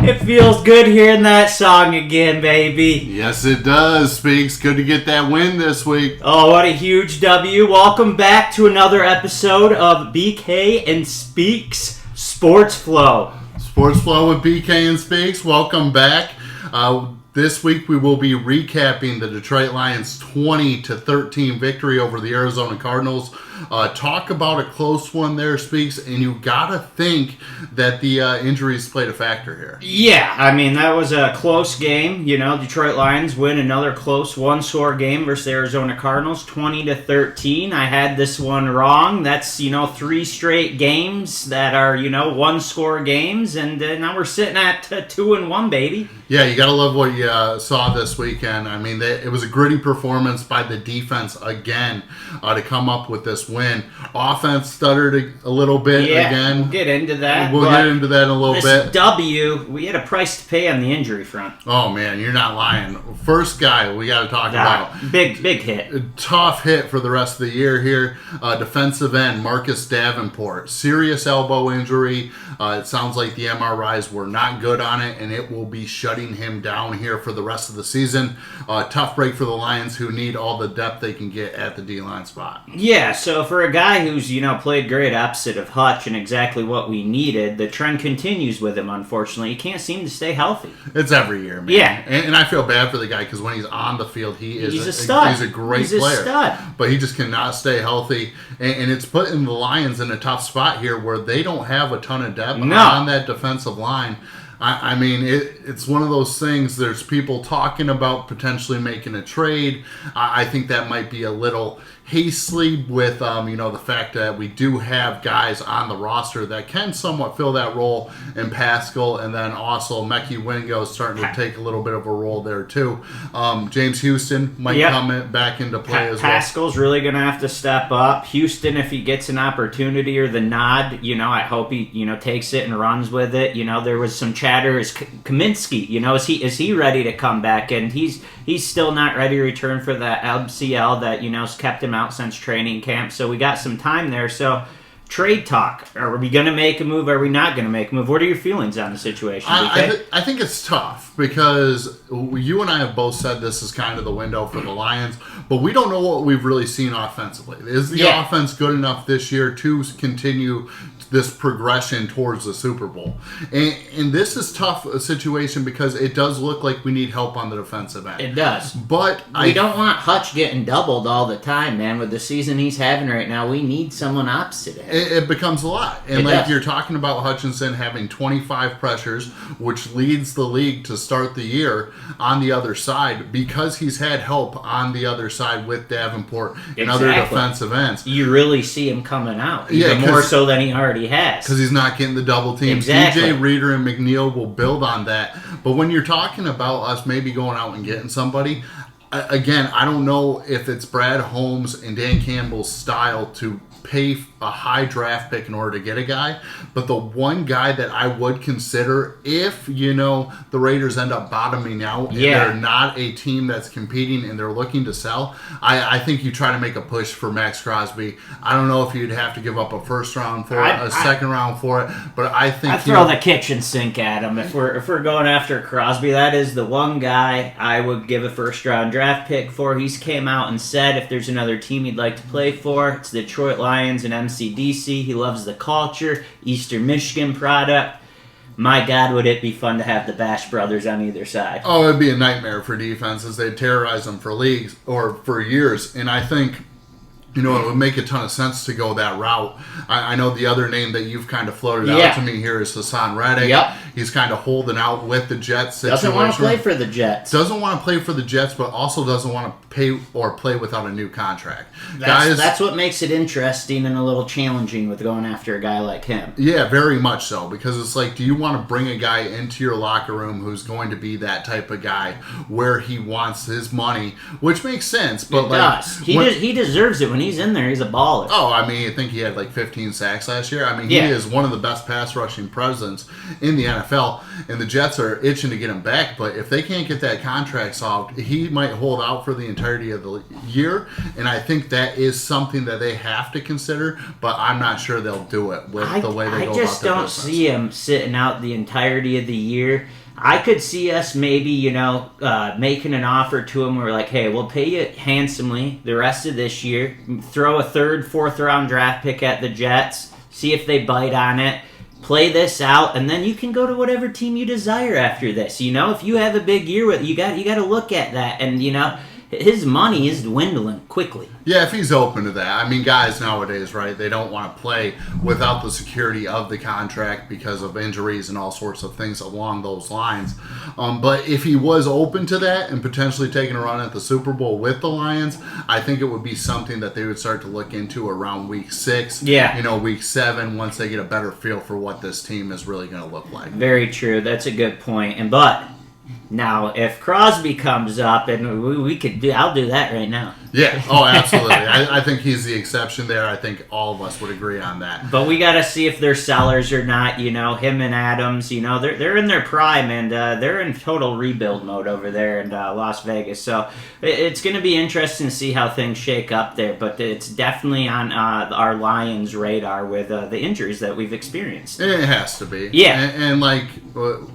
It feels good hearing that song again, baby. Yes, it does, Speaks. Good to get that win this week. Oh, what a huge W. Welcome back to another episode of BK and Speaks Sports Flow. Sports Flow with BK and Speaks. Welcome back. This week we will be recapping the Detroit Lions' 20-13 victory over the Arizona Cardinals. Talk about a close one there, Speaks, and you gotta think that the injuries played a factor here. Yeah, I mean, that was a close game. You know, Detroit Lions win another close one-score game versus the Arizona Cardinals, 20-13. I had this one wrong. That's, 3 straight games that are, one-score games, and now we're sitting at 2-1, baby. Yeah, you gotta love what you saw this weekend. I mean, it was a gritty performance by the defense again to come up with this win. Offense stuttered a little bit again. We'll get into that. We'll get into that in a little bit. This W, we had a price to pay on the injury front. Oh, man, you're not lying. First guy we got to talk about. Big hit. Tough hit for the rest of the year here. Defensive end, Marcus Davenport. Serious elbow injury. It sounds like the MRIs were not good on it, and it will be shutting him down here for the rest of the season. Tough break for the Lions, who need all the depth they can get at the D-line spot. Yeah, so for a guy who's, played great opposite of Hutch and exactly what we needed, the trend continues with him, unfortunately. He can't seem to stay healthy. It's every year, man. Yeah. And I feel bad for the guy because when he's on the field, he's a stud. He's a great player. He's a stud. But he just cannot stay healthy. And it's putting the Lions in a tough spot here where they don't have a ton of depth on that defensive line. I mean, it's one of those things. There's people talking about potentially making a trade. I think that might be a little hastily with, the fact that we do have guys on the roster that can somewhat fill that role in Pascal, and then also Mekhi Wingo is starting to take a little bit of a role there too. James Houston might come back into play as well. Pascal's really going to have to step up. Houston, if he gets an opportunity or the nod, I hope he, takes it and runs with it. There was some chatter. Is Kaminsky, is he ready to come back? And he's still not ready to return for that MCL that, has kept him out since training camp. So we got some time there. So trade talk. Are we going to make a move? Are we not going to make a move? What are your feelings on the situation? I think it's tough because you and I have both said this is kind of the window for the Lions, but we don't know what we've really seen offensively. Is the offense good enough this year to continue this progression towards the Super Bowl? And this is tough a situation because it does look like we need help on the defensive end. It does. But we don't want Hutch getting doubled all the time, man. With the season he's having right now, we need someone opposite him. It becomes a lot. And you're talking about Hutchinson having 25 pressures, which leads the league to start the year on the other side because he's had help on the other side with Davenport and other defensive ends. You really see him coming out. Even more so than he already has. Because he's not getting the double teams. Exactly. DJ Reader and McNeil will build on that. But when you're talking about us maybe going out and getting somebody, again, I don't know if it's Brad Holmes and Dan Campbell's style to pay a high draft pick in order to get a guy, but the one guy that I would consider if, the Raiders end up bottoming out and they're not a team that's competing and they're looking to sell, I think you try to make a push for Max Crosby. I don't know if you'd have to give up a first round for it, a second round for it, but I think I'd throw the kitchen sink at him. If we're going after Crosby, that is the one guy I would give a first round draft pick for. He's came out and said if there's another team he'd like to play for, it's the Detroit Lions and MCDC. He loves the culture, Eastern Michigan product. My God, would it be fun to have the Bash brothers on either side. Oh, it'd be a nightmare for defenses. They'd terrorize them for leagues or for years. And I think, it would make a ton of sense to go that route. I know the other name that you've kind of floated out to me here is Hassan Reddick. Yep. He's kind of holding out with the Jets situation. Doesn't want to play for the Jets. Doesn't want to play for the Jets, but also doesn't want to pay or play without a new contract. That's what makes it interesting and a little challenging with going after a guy like him. Yeah, very much so. Because it's like, do you want to bring a guy into your locker room who's going to be that type of guy where he wants his money, which makes sense. But it does. He deserves it. When he he's in there, he's a baller. Oh, I mean, I think he had like 15 sacks last year. I mean, he is one of the best pass rushing presence in the NFL, and the Jets are itching to get him back. But if they can't get that contract solved, he might hold out for the entirety of the year, and I think that is something that they have to consider. But I'm not sure they'll do it with the way they go about their business. I just don't see him sitting out the entirety of the year. I could see us maybe, making an offer to him where we're like, hey, we'll pay you handsomely the rest of this year, throw a 3rd, 4th round draft pick at the Jets, see if they bite on it, play this out, and then you can go to whatever team you desire after this. If you have a big year, you got to look at that, and his money is dwindling quickly. Yeah, if he's open to that. I mean, guys nowadays, right, they don't want to play without the security of the contract because of injuries and all sorts of things along those lines. But if he was open to that and potentially taking a run at the Super Bowl with the Lions, I think it would be something that they would start to look into around week 6. Yeah. Week 7, once they get a better feel for what this team is really going to look like. Very true. That's a good point. But now, if Crosby comes up, and we could I'll do that right now. Yeah. Oh, absolutely. I think he's the exception there. I think all of us would agree on that. But we got to see if they're sellers or not. Him and Adams. They're in their prime, and they're in total rebuild mode over there in Las Vegas. So it's going to be interesting to see how things shake up there. But it's definitely on our Lions' radar with the injuries that we've experienced. It has to be. Yeah. And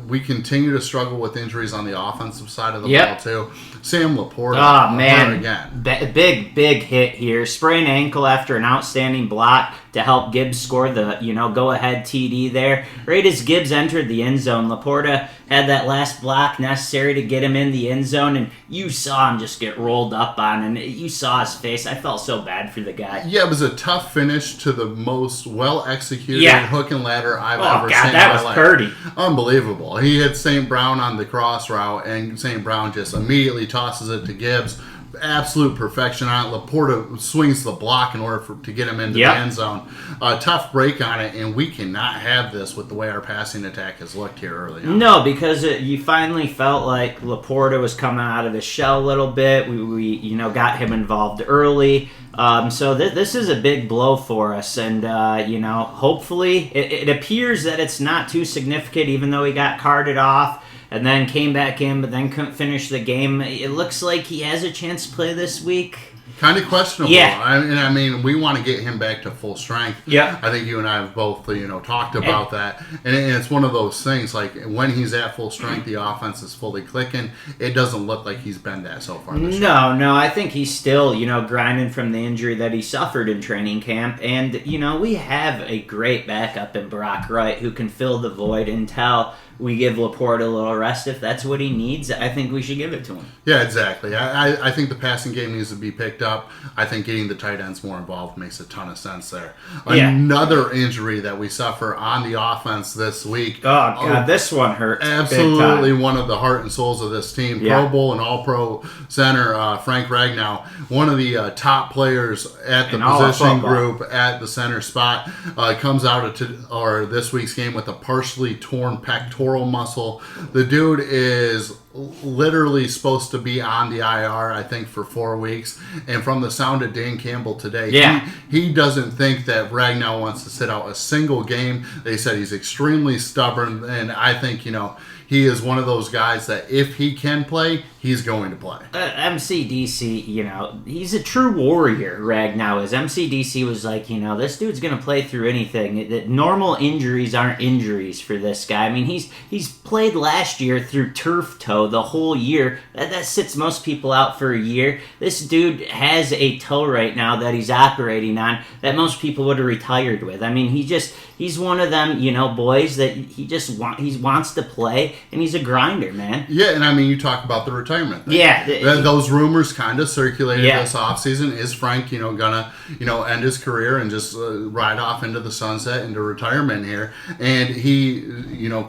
we continue to struggle with injuries on the offensive side of the ball too. Sam Laporta. Oh man, again. Big hit here. Sprained ankle after an outstanding block to help Gibbs score the go-ahead TD there. Right as Gibbs entered the end zone, Laporta had that last block necessary to get him in the end zone, and you saw him just get rolled up on, and you saw his face. I felt so bad for the guy. Yeah, it was a tough finish to the most well-executed hook and ladder I've ever seen. Oh, God, that was purty. Unbelievable. He hit St. Brown on the cross route, and St. Brown just immediately tosses it to Gibbs. Absolute perfection on it. Laporta swings the block in order to get him into the end zone. Tough break on it, and we cannot have this with the way our passing attack has looked here early on. No, because you finally felt like Laporta was coming out of his shell a little bit. We got him involved early. So this is a big blow for us, and hopefully it appears that it's not too significant, even though he got carted off and then came back in, but then couldn't finish the game. It looks like he has a chance to play this week. Kind of questionable. Yeah. I mean, we want to get him back to full strength. Yeah. I think you and I have both, talked about that. And it's one of those things, like, when he's at full strength, the offense is fully clicking. It doesn't look like he's been that so far this year. No, I think he's still, grinding from the injury that he suffered in training camp. And, we have a great backup in Brock Wright who can fill the void until we give Laporta a little rest. If that's what he needs, I think we should give it to him. Yeah, exactly. I think the passing game needs to be picked up. I think getting the tight ends more involved makes a ton of sense there. Yeah. Another injury that we suffer on the offense this week. Oh, God, this one hurts. Absolutely one of the heart and souls of this team. Yeah. Pro Bowl and All-Pro center Frank Ragnow, one of the top players at the position group at the center spot, comes out this week's game with a partially torn pectoral muscle. The dude is literally supposed to be on the IR, I think, for 4 weeks. And from the sound of Dan Campbell today, he doesn't think that Ragnow wants to sit out a single game. They said he's extremely stubborn, and I think, he is one of those guys that if he can play, he's going to play. MCDC, he's a true warrior, Ragnow is. MCDC was like, this dude's going to play through anything. Normal injuries aren't injuries for this guy. I mean, he's played last year through turf toe the whole year. That sits most people out for a year. This dude has a toe right now that he's operating on that most people would have retired with. I mean, he's one of them, boys that he wants to play, and he's a grinder, man. Yeah, and I mean, you talk about the retirement thing. Yeah. Those rumors kind of circulated this offseason. Is Frank, gonna, end his career and just ride off into the sunset, into retirement here? And he,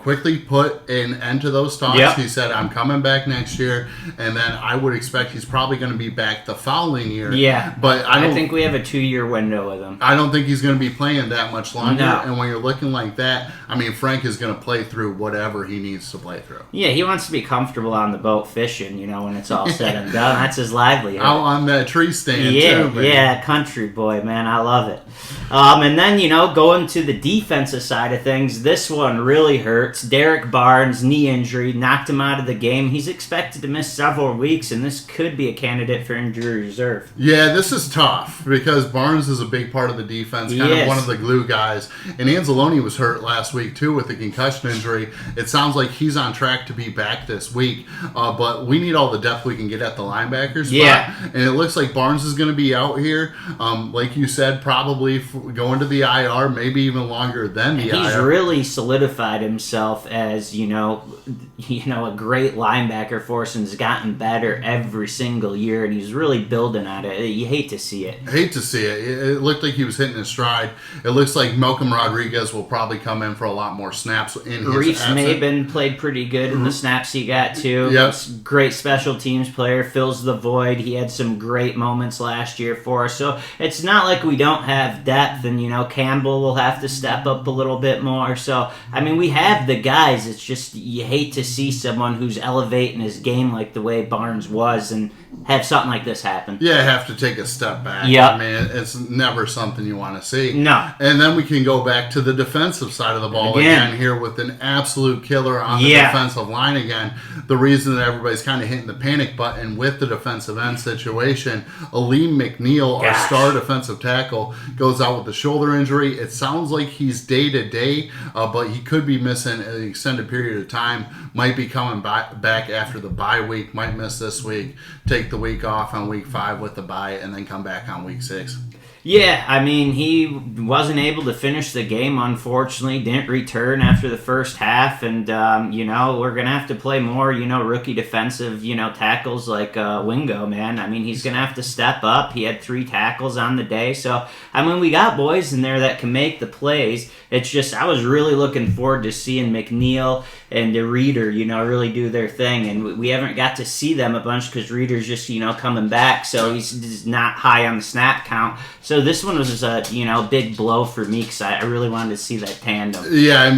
quickly put an end to those talks. Yep. He said, I'm coming back next year, and then I would expect he's probably going to be back the following year. Yeah. But I think we have a 2-year window with him. I don't think he's going to be playing that much longer. No. And when you're looking like that, I mean, Frank is going to play through whatever he needs to play through. Yeah, he wants to be comfortable on the boat fishing. fishing, when it's all said and done. That's his livelihood. Out on that tree stand, yeah, too, man. Yeah, country boy, man. I love it. And then, going to the defensive side of things, this one really hurts. Derek Barnes, knee injury, knocked him out of the game. He's expected to miss several weeks, and this could be a candidate for injury reserve. Yeah, this is tough because Barnes is a big part of the defense, kind of one of the glue guys. And Anzalone was hurt last week, too, with the concussion injury. It sounds like he's on track to be back this week. But we need all the depth we can get at the linebacker spot. Yeah. And it looks like Barnes is going to be out here. Like you said, probably going to the IR, maybe even longer than the IR. He's really solidified himself as, a great linebacker for us and has gotten better every single year, and he's really building at it. You hate to see it. Hate to see it. It looked like he was hitting his stride. It looks like Malcolm Rodriguez will probably come in for a lot more snaps in his Reese absence. Maben played pretty good in the snaps he got, too. Yep. Great special teams player, fills the void. He had some great moments last year for us. So it's not like we don't have depth, and, Campbell will have to step up a little bit more. So, we have the guys. It's just you hate to see someone who's elevating his game like the way Barnes was and have something like this happen. Yeah, have to take a step back. Yep. It's never something you want to see. No. And then we can go back to the defensive side of the ball again here with an absolute killer on the defensive line again. The reason that everybody's kind of hitting the panic button with the defensive end situation, Aleem McNeil, our star defensive tackle, goes out with a shoulder injury. It sounds like he's day-to-day, but he could be missing an extended period of time. Might be coming back after the bye week. Might miss this week. Take the week off on week 5 with the bye, and then come back on week 6. Yeah, he wasn't able to finish the game, unfortunately. Didn't return after the first half, and, we're going to have to play more, rookie defensive, tackles like Wingo, man. He's going to have to step up. He had 3 tackles on the day. So, we got boys in there that can make the plays. It's just, I was really looking forward to seeing McNeil and the Reader, really do their thing. And we haven't got to see them a bunch because Reader's just, coming back. So he's not high on the snap count. So this one was a big blow for me because I really wanted to see that tandem. Yeah,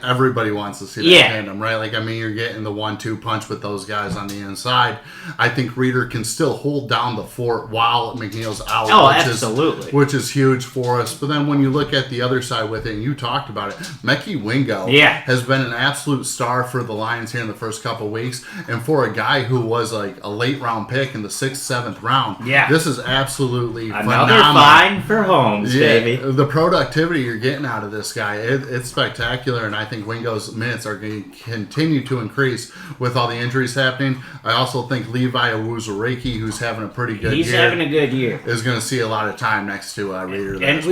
everybody wants to see that tandem, right? You're getting the 1-2 punch with those guys on the inside. I think Reader can still hold down the fort while McNeil's out. Oh, absolutely. Which is huge for us. But then when you look at the other side with it, and you talked about it, Mekhi Wingo has been an absolute star for the Lions here in the first couple weeks. And for a guy who was like a late round pick in the 6th, 7th round, this is absolutely another phenomenal. Fine for Holmes, baby. The productivity you're getting out of this guy, it's spectacular, and I think Wingo's minutes are going to continue to increase with all the injuries happening. I also think Levi Owuzurike, who's having a pretty good year. He's having a good year. Is going to see a lot of time next to Reader. And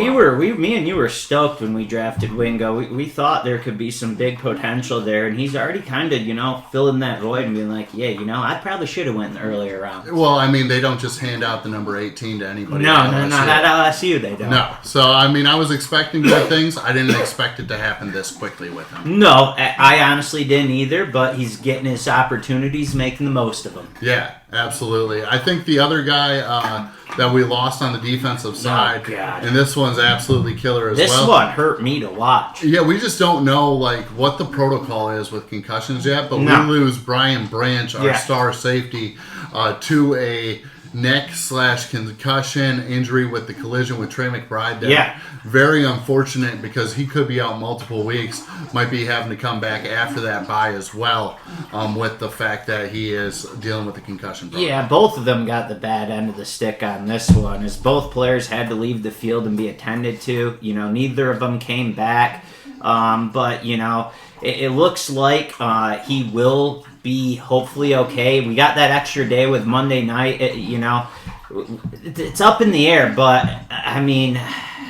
me and you were stoked when we drafted Wingo. We thought there could be some big potential there, and he's already kind of, filling that void and being like, I probably should have went in the earlier round. Well, they don't just hand out the number 18 to anybody. No, not LSU, they don't. No. So, I was expecting good things. I didn't expect it to happen this quickly with him. No, I honestly didn't either, but he's getting his opportunities, making the most of them. Yeah, absolutely. I think the other guy that we lost on the defensive side, and this one's absolutely killer as well. This one hurt me to watch. Yeah, we just don't know what the protocol is with concussions yet, but we lose Brian Branch, our star safety, to a neck/concussion injury with the collision with Trey McBride. Very unfortunate because he could be out multiple weeks. Might be having to come back after that bye as well, with the fact that he is dealing with the concussion problem. Yeah, both of them got the bad end of the stick on this one, as both players had to leave the field and be attended to. Neither of them came back, but it looks like he will be hopefully okay. We got that extra day with Monday night. It's up in the air, but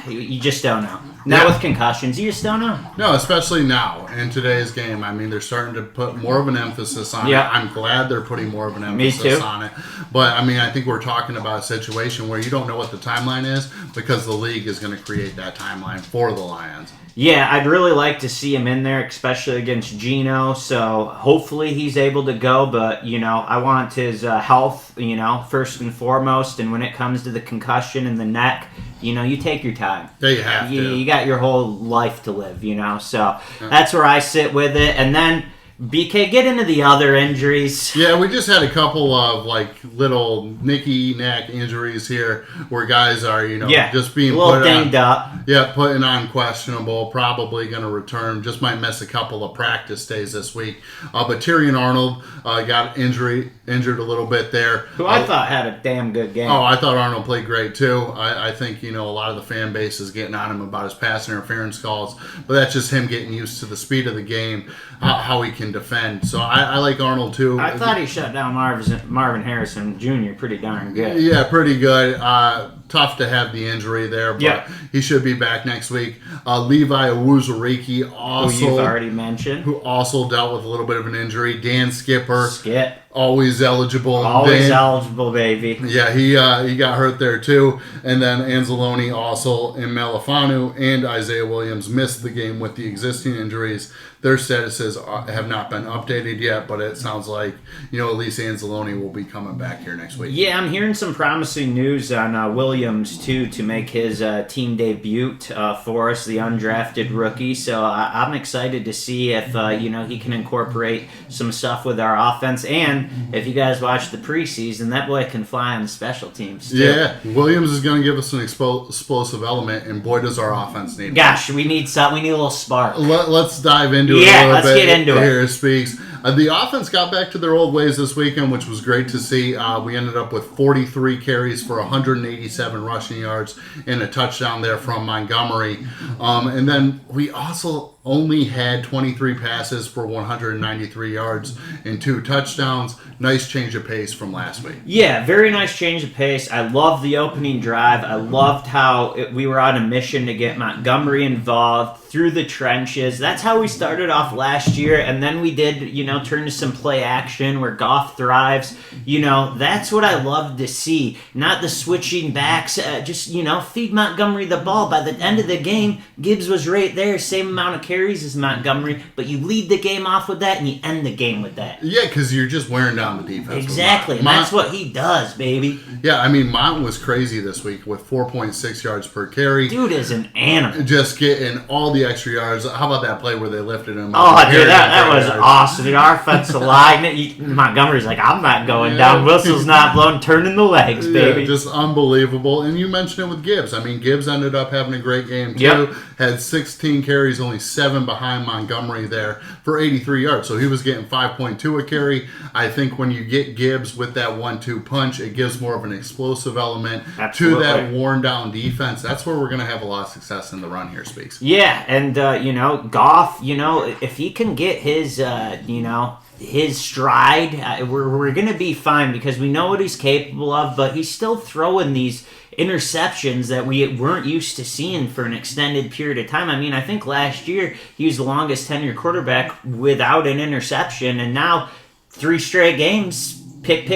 you just don't know. Not with concussions, you just don't know. No, especially now in today's game. They're starting to put more of an emphasis on it. I'm glad they're putting more of an emphasis on it. But, I think we're talking about a situation where you don't know what the timeline is because the league is going to create that timeline for the Lions. Yeah, I'd really like to see him in there, especially against Geno. So hopefully he's able to go. But, I want his health, first and foremost. And when it comes to the concussion and the neck, you take your time. Yeah, you have to. You got your whole life to live, So that's where I sit with it. And then BK, get into the other injuries. Yeah, we just had a couple of little knack injuries here where guys are, just being a little dinged up. Yeah, putting on questionable, probably going to return. Just might miss a couple of practice days this week. But Tyrion Arnold got injured a little bit there. Who I thought had a damn good game. Oh, I thought Arnold played great too. I think, a lot of the fan base is getting on him about his pass interference calls, but that's just him getting used to the speed of the game, how he can defend. So I like Arnold too. I thought he shut down Marvin Harrison Jr. pretty darn good. Yeah, pretty good. Tough to have the injury there, but he should be back next week. Levi Owuzurike, also, who you've already mentioned, who also dealt with a little bit of an injury. Dan Skipper, Skip, always eligible. Always eligible, baby. Yeah, he got hurt there too. And then Anzalone also, and Malafanu and Isaiah Williams missed the game with the existing injuries. Their statuses have not been updated yet, but it sounds like, at least Anzalone will be coming back here next week. Yeah, I'm hearing some promising news on Williams, too, to make his team debut for us, the undrafted rookie. So I'm excited to see if, he can incorporate some stuff with our offense. And if you guys watch the preseason, that boy can fly on the special teams, too. Yeah, Williams is going to give us an explosive element, and boy, does our offense need it. Gosh, we need something. We need a little spark. Let's dive into let's get into it. Here Speaks. The offense got back to their old ways this weekend, which was great to see. We ended up with 43 carries for 187 rushing yards and a touchdown there from Montgomery. And then we also only had 23 passes for 193 yards and 2 touchdowns. Nice change of pace from last week. Yeah, very nice change of pace. I loved the opening drive. I loved how we were on a mission to get Montgomery involved through the trenches. That's how we started off last year, and then we did, turn to some play action where Goff thrives. That's what I love to see. Not the switching backs. Just, feed Montgomery the ball. By the end of the game, Gibbs was right there, same amount of carries as Montgomery, but you lead the game off with that and you end the game with that. Yeah, because you're just wearing down the defense. Exactly, and that's what he does, baby. Yeah, Mont was crazy this week with 4.6 yards per carry. Dude is an animal. Just getting all the extra yards. How about that play where they lifted him up? Oh, dude, that was awesome. Dude, our offensive line, Montgomery's like, I'm not going down. Whistle's not blowing, turning the legs, baby. Yeah, just unbelievable. And you mentioned it with Gibbs. Gibbs ended up having a great game, too. Yep. Had 16 carries, only 7 behind Montgomery there for 83 yards. So he was getting 5.2 a carry. I think when you get Gibbs with that 1-2 punch, it gives more of an explosive element to that worn-down defense. That's where we're going to have a lot of success in the run here, Speaks. Yeah, and, Goff, if he can get his, his stride, we're going to be fine because we know what he's capable of, but he's still throwing these interceptions that we weren't used to seeing for an extended period of time. I think last year he was the longest tenured quarterback without an interception, and now 3 straight games, pick.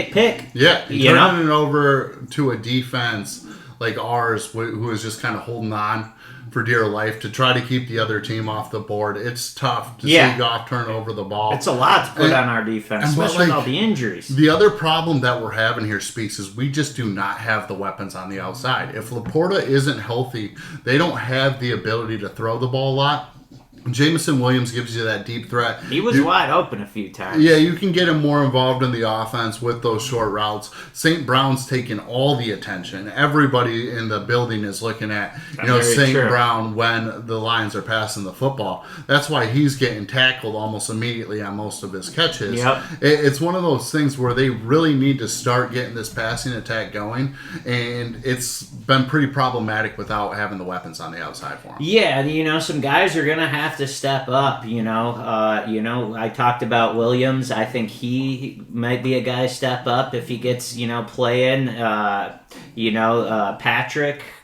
Yeah, turning it over to a defense like ours who is just kind of holding on for dear life to try to keep the other team off the board. It's tough to see Goff turn over the ball. It's a lot to put on our defense, especially with all the injuries. The other problem that we're having here, Speaks, is we just do not have the weapons on the outside. If Laporta isn't healthy, they don't have the ability to throw the ball a lot. Jameson Williams gives you that deep threat. He was wide open a few times. Yeah, you can get him more involved in the offense with those short routes. St. Brown's taking all the attention. Everybody in the building is looking at St. Brown when the Lions are passing the football. That's why he's getting tackled almost immediately on most of his catches. Yep. It's one of those things where they really need to start getting this passing attack going, and it's been pretty problematic without having the weapons on the outside for him. Yeah, some guys are going to have to step up, I talked about Williams. I think he might be a guy to step up if he gets, playing,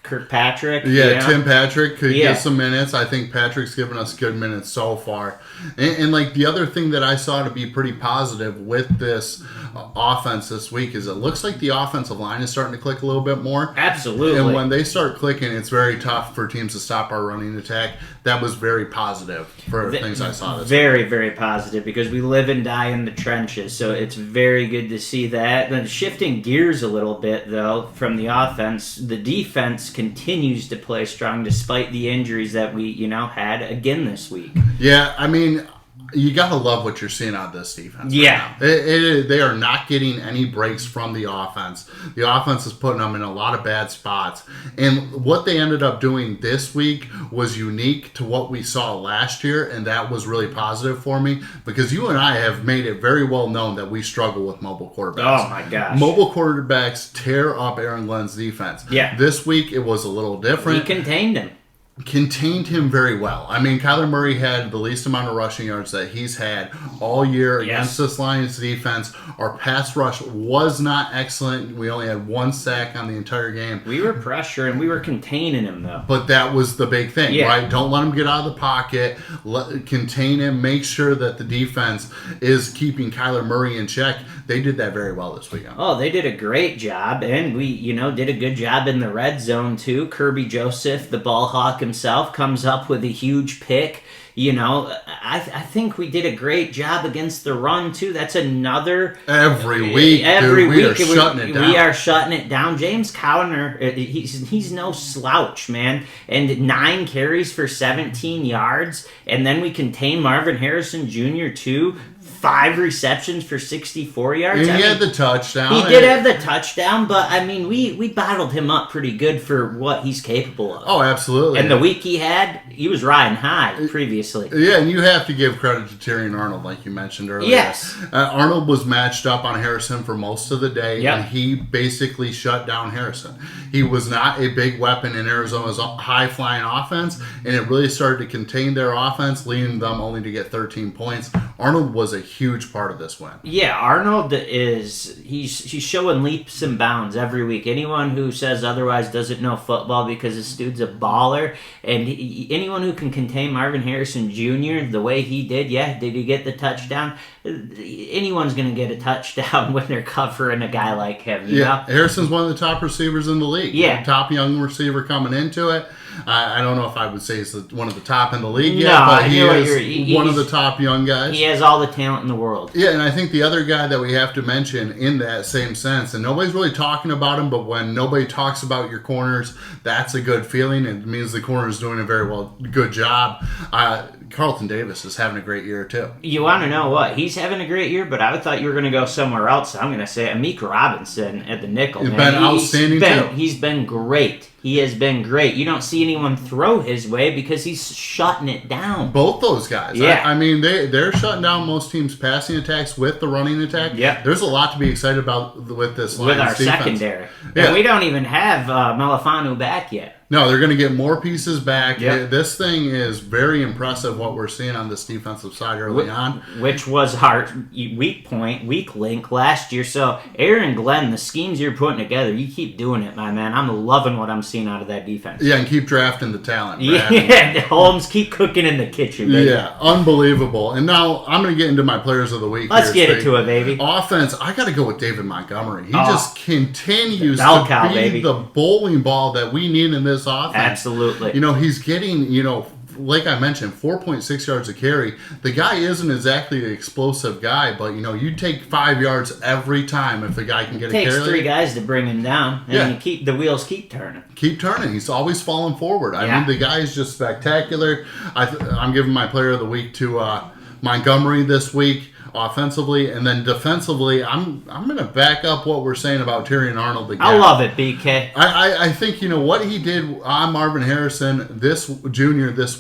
Kirkpatrick. Yeah, Tim Patrick could get some minutes. I think Patrick's given us good minutes so far. And the other thing that I saw to be pretty positive with this offense this week is it looks like the offensive line is starting to click a little bit more. Absolutely. And when they start clicking, it's very tough for teams to stop our running attack. That was very positive for things I saw this week. Very, very positive because we live and die in the trenches. So it's very good to see that. Then shifting gears a little bit, though, from the offense, the defense continues to play strong despite the injuries that we, had again this week. Yeah, You got to love what you're seeing out of this defense. Yeah. Right now. They are not getting any breaks from the offense. The offense is putting them in a lot of bad spots. And what they ended up doing this week was unique to what we saw last year, and that was really positive for me because you and I have made it very well known that we struggle with mobile quarterbacks. Oh, my gosh. Mobile quarterbacks tear up Aaron Glenn's defense. Yeah. This week, it was a little different. We contained him. Contained him very well. I mean, Kyler Murray had the least amount of rushing yards that he's had all year against this Lions defense. Our pass rush was not excellent. We only had 1 sack on the entire game. We were pressuring. We were containing him, though. But that was the big thing, right? Don't let him get out of the pocket. Contain him. Make sure that the defense is keeping Kyler Murray in check. They did that very well this weekend. Oh, they did a great job, and we, did a good job in the red zone, too. Kirby Joseph, the ball hawk himself, comes up with a huge pick. I think we did a great job against the run, too. That's another... Every week, we are shutting it down. We are shutting it down. James Conner, he's no slouch, man. And 9 carries for 17 yards, and then we contain Marvin Harrison Jr., too. 5 receptions for 64 yards. And he had the touchdown. He did have the touchdown, but, we bottled him up pretty good for what he's capable of. Oh, absolutely. And the week he was riding high previously. Yeah, and you have to give credit to Tyrion Arnold, like you mentioned earlier. Yes. Arnold was matched up on Harrison for most of the day, and he basically shut down Harrison. He was not a big weapon in Arizona's high-flying offense, and it really started to contain their offense, leading them only to get 13 points. Arnold was a huge part of this win. Yeah, Arnold he's showing leaps and bounds every week. Anyone who says otherwise doesn't know football because this dude's a baller. And anyone who can contain Marvin Harrison Jr. the way he did, did he get the touchdown? Anyone's going to get a touchdown when they're covering a guy like him. You know? Harrison's one of the top receivers in the league. Yeah. Top young receiver coming into it. I don't know if I would say he's one of the top in the league yet, but he is one of the top young guys. He has all the talent in the world. Yeah, and I think the other guy that we have to mention in that same sense, and nobody's really talking about him, but when nobody talks about your corners, that's a good feeling. It means the corner is doing a very good job. Carlton Davis is having a great year, too. You want to know what? He's having a great year, but I thought you were going to go somewhere else. I'm going to say Amik Robinson at the nickel. He's been outstanding, too. He's been great. He has been great. You don't see anyone throw his way because he's shutting it down. Both those guys. Yeah. They're shutting down most teams' passing attacks with the running attack. Yeah. There's a lot to be excited about with this Lions with our defense. Secondary. Yeah. And we don't even have Malafanu back yet. No, they're going to get more pieces back. Yep. This thing is very impressive what we're seeing on this defensive side early on. Which was our weak link last year. So, Aaron Glenn, the schemes you're putting together, you keep doing it, my man. I'm loving what I'm seeing out of that defense. Yeah, and keep drafting the talent. Yeah, Holmes, keep cooking in the kitchen, baby. Yeah, unbelievable. And now I'm going to get into my players of the week. Let's get into it, baby. Offense, I got to go with David Montgomery. He just continues to be the bowling ball that we need in this offense. Absolutely. He's getting, like I mentioned, 4.6 yards a carry. The guy isn't exactly an explosive guy, but, you take 5 yards every time if the guy can get a carry. It takes 3 guys to bring him down, and the wheels keep turning. Keep turning. He's always falling forward. I mean, the guy is just spectacular. I'm giving my player of the week to Montgomery this week. Offensively, and then defensively, I'm going to back up what we're saying about Tyrion Arnold again. I love it, BK. I think what he did on Marvin Harrison this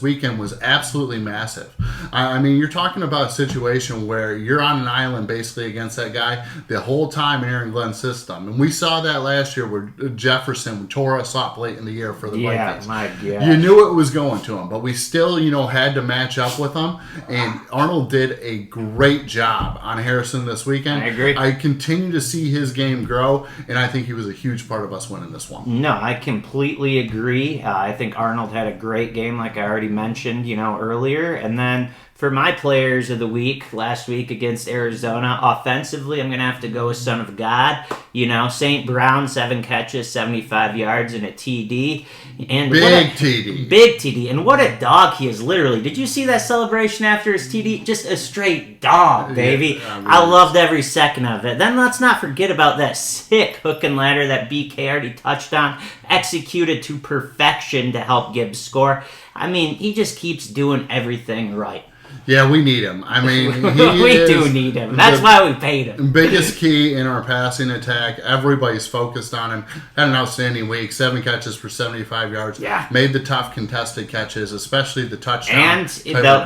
weekend was absolutely massive. I mean, you're talking about a situation where you're on an island basically against that guy the whole time in Aaron Glenn's system, and we saw that last year where Jefferson tore us up late in the year for the Vikings. My God. You knew it was going to him, but we still had to match up with him, and Arnold did a great job on Harrison this weekend. I agree. I continue to see his game grow, and I think he was a huge part of us winning this one. No, I completely agree. I think Arnold had a great game, like I already mentioned, earlier. And then for my players of the week, last week against Arizona, offensively, I'm going to have to go with Son of God. St. Brown, 7 catches, 75 yards, and a TD. And Big TD. Big TD. And what a dog he is, literally. Did you see that celebration after his TD? Just a straight dog, baby. Yeah, I loved every second of it. Then let's not forget about that sick hook and ladder that BK already touched on, executed to perfection to help Gibbs score. I mean, he just keeps doing everything right. Yeah, we need him. I mean, we do need him. That's why we paid him. Biggest key in our passing attack. Everybody's focused on him. Had an outstanding week. 7 catches for 75 yards. Yeah. Made the tough contested catches, especially the touchdown. And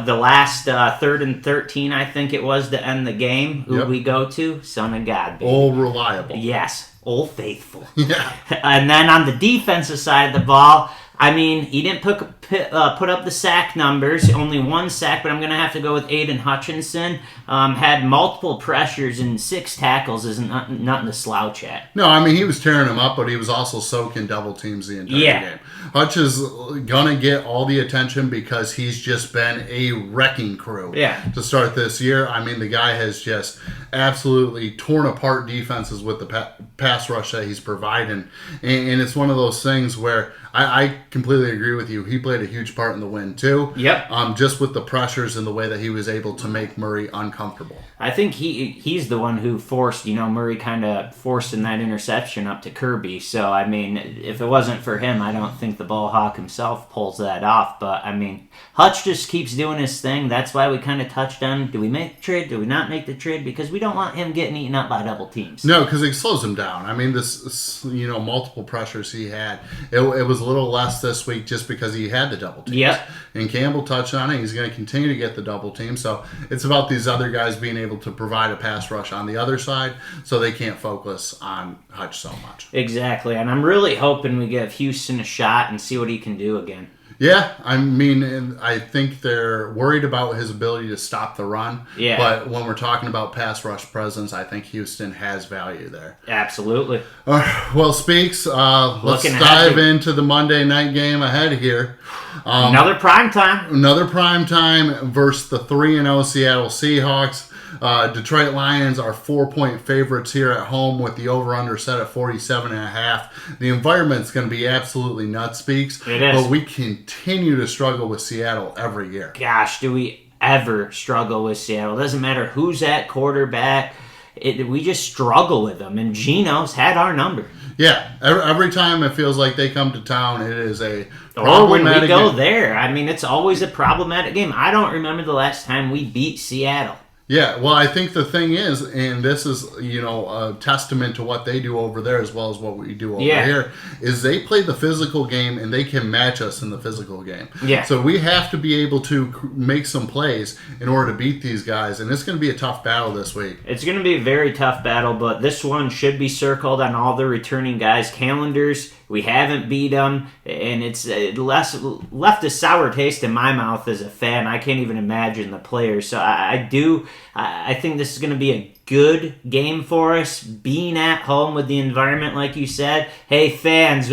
the last 3rd and 13, I think it was, to end the game. Who we go to? Son of God, baby. Old reliable. Yes. Old faithful. Yeah. And then on the defensive side of the ball, I mean, he didn't put up the sack numbers, only 1 sack, but I'm going to have to go with Aiden Hutchinson. Had multiple pressures and 6 tackles is nothing to slouch at. No, I mean, he was tearing them up, but he was also soaking double teams the entire game. Hutch is going to get all the attention because he's just been a wrecking crew to start this year. I mean, the guy has just absolutely torn apart defenses with the pass rush that he's providing. And it's one of those things where I completely agree with you. He played a huge part in the win, too. Yep. Just with the pressures and the way that he was able to make Murray uncomfortable. I think he's the one who forced, Murray kind of forcing that interception up to Kirby. So, I mean, if it wasn't for him, I don't think the ball hawk himself pulls that off. But, I mean, Hutch just keeps doing his thing. That's why we kind of touched on, do we make the trade? Do we not make the trade? Because we don't want him getting eaten up by double teams. No, because it slows him down. I mean, this multiple pressures he had. It was a little less this week just because he had the double teams. Yep. And Campbell touched on it. He's going to continue to get the double team. So it's about these other guys being able to provide a pass rush on the other side so they can't focus on Hutch so much. Exactly. And I'm really hoping we give Houston a shot and see what he can do again. Yeah, I mean, I think they're worried about his ability to stop the run. Yeah. But when we're talking about pass rush presence, I think Houston has value there. Absolutely. Well, Speaks, let's dive into the Monday night game ahead here. Another primetime. Another primetime versus the 3-0 Seattle Seahawks. Detroit Lions are 4-point favorites here at home with the over-under set at 47.5. The environment's going to be absolutely nuts, Speaks. It is. But we continue to struggle with Seattle every year. Gosh, do we ever struggle with Seattle? It doesn't matter who's at quarterback. We just struggle with them, and Geno's had our number. Yeah, every time it feels like they come to town, it is a or when we go game. There. I mean, it's always a problematic game. I don't remember the last time we beat Seattle. Yeah, well, I think the thing is, and this is, a testament to what they do over there as well as what we do over here, is they play the physical game and they can match us in the physical game. Yeah. So we have to be able to make some plays in order to beat these guys, and it's going to be a tough battle this week. It's going to be a very tough battle, but this one should be circled on all the returning guys' calendars. We haven't beat them, and it left a sour taste in my mouth as a fan. I can't even imagine the players. So I think this is going to be a good game for us, being at home with the environment, like you said. Hey, fans,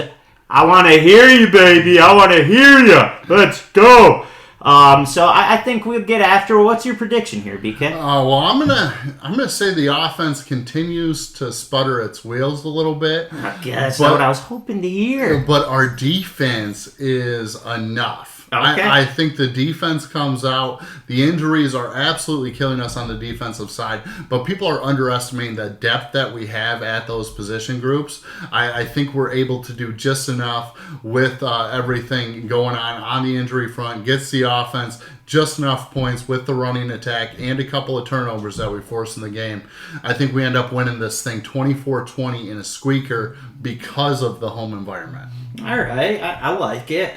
I want to hear you, baby. I want to hear you. Let's go. So I think we'll get after. What's your prediction here, BK? Well, I'm gonna say the offense continues to sputter its wheels a little bit. That's not what I was hoping to hear. But our defense is enough. Okay. I think the defense comes out. The injuries are absolutely killing us on the defensive side, but people are underestimating the depth that we have at those position groups. I think we're able to do just enough with everything going on the injury front, gets the offense just enough points with the running attack and a couple of turnovers that we force in the game. I think we end up winning this thing 24-20 in a squeaker because of the home environment. All right, I like it.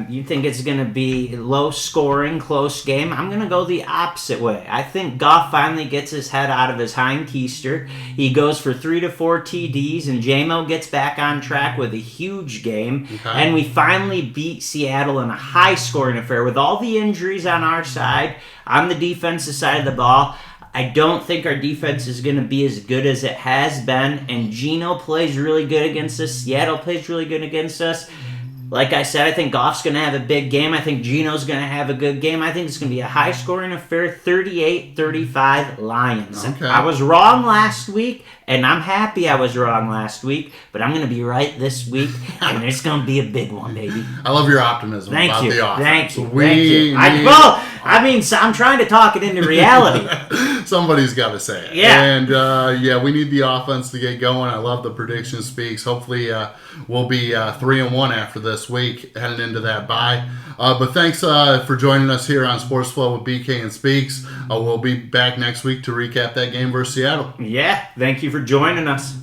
You think it's going to be low-scoring, close game? I'm going to go the opposite way. I think Goff finally gets his head out of his hind keister. He goes for 3 to 4 TDs, and J-Mo gets back on track with a huge game. Okay. And we finally beat Seattle in a high-scoring affair with all the injuries on our side, on the defensive side of the ball. I don't think our defense is going to be as good as it has been, and Geno plays really good against us. Seattle plays really good against us. Like I said, I think Goff's going to have a big game. I think Geno's going to have a good game. I think it's going to be a high-scoring affair, 38-35 Lions. Okay. I was wrong last week, and I'm happy I was wrong last week, but I'm going to be right this week, and it's going to be a big one, baby. I love your optimism about the offense. Thank you. I mean, so I'm trying to talk it into reality. Somebody's got to say it. Yeah. And, we need the offense to get going. I love the prediction speaks. Hopefully we'll be 3-1 after this week, heading into that bye. But thanks for joining us here on Sports Flow with BK and Speaks. We'll be back next week to recap that game versus Seattle. Yeah, thank you for joining us.